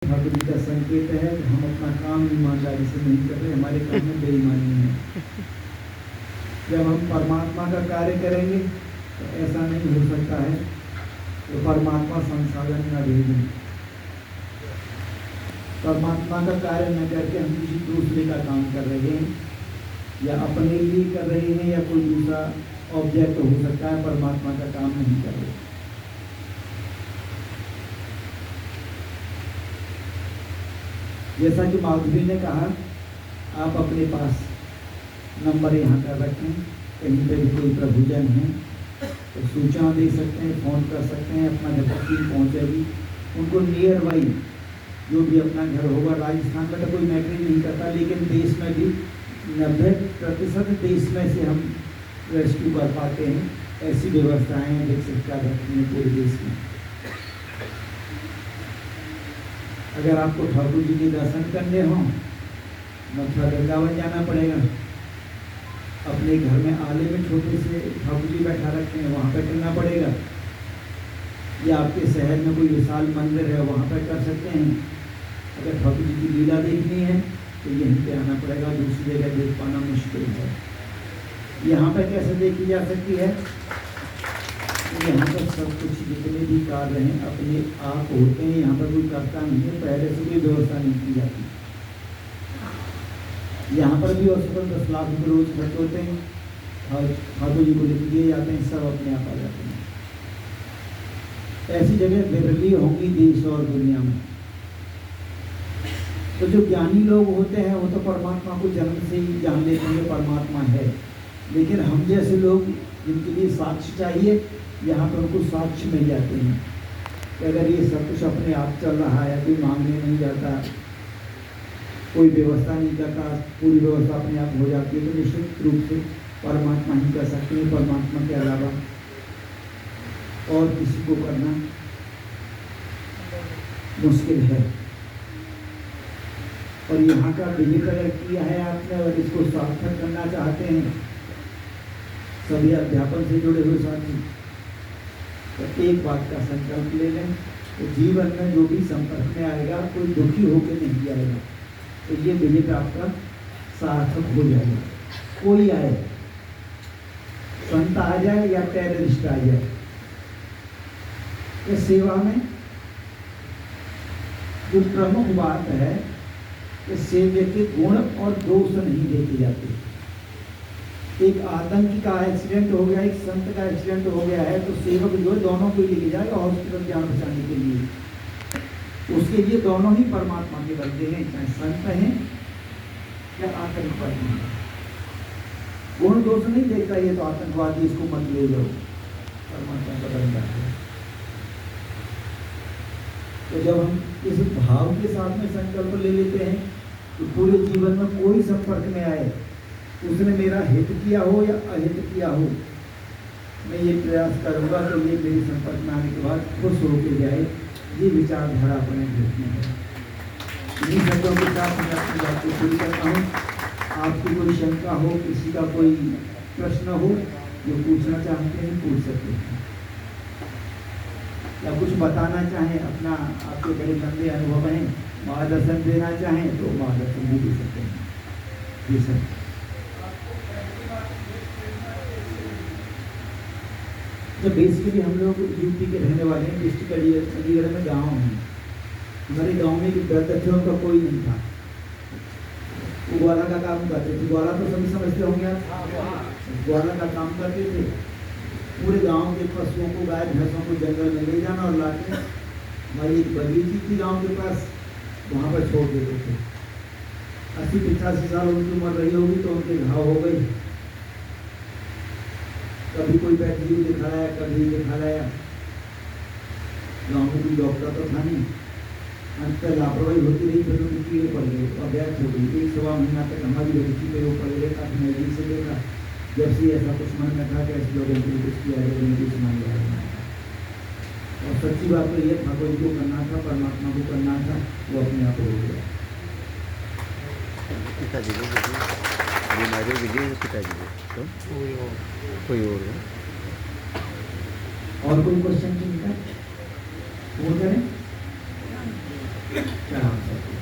ठाकुर जी का संकेत है कि हम अपना काम ईमानदारी से नहीं कर रहे, हमारे काम में बेईमानी है। जब हम परमात्मा का कार्य करेंगे तो ऐसा नहीं हो सकता है तो परमात्मा संसाधन न भेजें। परमात्मा का कार्य न करके हम किसी दूसरे का काम कर रहे हैं, या अपने लिए कर रहे हैं, या कोई दूसरा ऑब्जेक्ट हो सकता है, परमात्मा का काम नहीं कर रहे। जैसा कि माधुरी ने कहा, आप अपने पास नंबर यहाँ का रखें, कहीं पे भी कोई प्रभुजन है तो सूचना दे सकते हैं, फ़ोन कर सकते हैं, अपना घर तक पहुँचेगी। उनको नियर बाई जो भी अपना घर होगा, राजस्थान में तो कोई मैटर नहीं करता, लेकिन देश में भी 90% देश में से हम रेस्क्यू कर पाते हैं। ऐसी व्यवस्थाएँ विकसित कर रखी हैं पूरे देश में। अगर आपको ठाकुर जी के दर्शन करने हों, मथुरा वृंदावन जाना पड़ेगा। अपने घर में आले में छोटे से ठाकुर जी बैठा रखे हैं, वहाँ पर करना पड़ेगा, या आपके शहर में कोई विशाल मंदिर है, वहाँ पर कर सकते हैं। अगर ठाकुर जी की लीला देखनी है तो यहीं पे आना पड़ेगा, दूसरी जगह देख पाना मुश्किल है। यहाँ पर कैसे देखी जा सकती है? यहाँ पर सब कुछ जितने भी कार्य हैं अपने आप होते हैं, यहाँ पर कोई करता नहीं है, पहले से कोई व्यवस्था नहीं की जाती। यहाँ पर भी औसतन 10 लाख रुपये रोज खर्च होते हैं और ठाकुर जी को लिख दिए जाते हैं, सब अपने आप आ जाते हैं। ऐसी जगह विरली होंगी देश और दुनिया में। तो जो ज्ञानी लोग होते हैं वो तो परमात्मा को जन्म से ही जान लेते हैं परमात्मा है, लेकिन हम जैसे लोग जिनके लिए साक्ष्य चाहिए, यहाँ पर उनको साक्ष्य मिल जाते हैं कि अगर ये सब कुछ अपने आप चल रहा है, कोई मांगने नहीं जाता, कोई व्यवस्था नहीं करता, पूरी व्यवस्था अपने आप हो जाती है, तो निश्चित रूप से परमात्मा ही कर सकते हैं। परमात्मा के अलावा और किसी को करना मुश्किल है। और यहाँ का विजय किया है आपने, और इसको सार्थक करना चाहते हैं सभी अध्यापन से जुड़े हुए साथी, तो एक बात का संकल्प ले लें, तो जीवन में जो भी संपर्क में आएगा कोई दुखी होकर नहीं आएगा, तो ये विजय आपका सार्थक हो जाएगा। कोई आए, संत आ जाए या टेररिस्ट आ जाए, इस सेवा में जो प्रमुख बात है कि सेव्य के गुण और दोष नहीं देखे जाते। एक आतंकी का एक्सीडेंट हो गया, एक संत का एक्सीडेंट हो गया है, तो सेवक जो है दोनों को लेके जाएगा हॉस्पिटल जान बचाने के लिए। उसके लिए दोनों ही परमात्मा के बंदे हैं, चाहे संत हैं या आतंकवादी हैं। गुण दोष नहीं देखता, ये तो आतंकवादी, इसको मत ले लो, परमात्मा का बंदा है। तो जब हम इस भाव के साथ में संकल्प ले लेते हैं तो पूरे जीवन में कोई संपर्क में आए, उसने मेरा हित किया हो या अहित किया हो, मैं ये प्रयास करूँगा तो ये मेरे संपर्क में आने के बाद खुश होकर जाए। ये विचारधारा अपने भेजने है। इन्हीं शब्दों के साथ मैं अपनी बात को शुरू करता हूँ। आपकी कोई शंका हो, किसी का कोई प्रश्न हो, जो पूछना चाहते हैं पूछ सकते हैं, या कुछ बताना चाहें, अपना आपके बड़े लंबे अनुभव हैं, मार्गदर्शन देना चाहें तो मार्गदर्शन भी दे सकते हैं। जी सर। तो बेसिकली हम लोग यूपी के रहने वाले हैं, डिस्ट्रिक्ट अलीगढ़ में गाँव हैं। हमारे गांव में एक दर्द थे, उनका कोई नहीं था, वो ग्वाला का काम करते थे। ग्वाला तो सभी समझते होंगे आप, ग्वाला का काम करते थे। पूरे गांव के पशुओं को, गाय भैंसों को जंगल में ले जाना और लाके हमारी एक बगीची थी गांव के पास, वहाँ पर छोड़ देते थे। 80-85 साल उनकी उम्र रही होगी तो उनके घाव हो गई, कभी कोई बैटरी दिखा लाया, कभी दिखा लाया। गाँव में कोई डॉक्टर तो था नहीं, अंत लापरवाही होती रही, फिर उनकी कीड़े पड़ गए और डेथ हो गई। 1-1.25 महीना तक हमारी बगीची पे वो पड़ गए, काफी नजदीक से देखा। जब से ऐसा कुछ मन में था कि ऐसे लोगों के लिए कुछ किया जाए, उन्हें कुछ मान लिया। और सच्ची बात तो ये ठाकुर को करना था, परमात्मा को करना था, वो अपने आप हो गया। पिताजी बीमारी विजय पिताजी तो कोई और कोई क्वेश्चन नहीं था, वो करें। चढ़ा सकते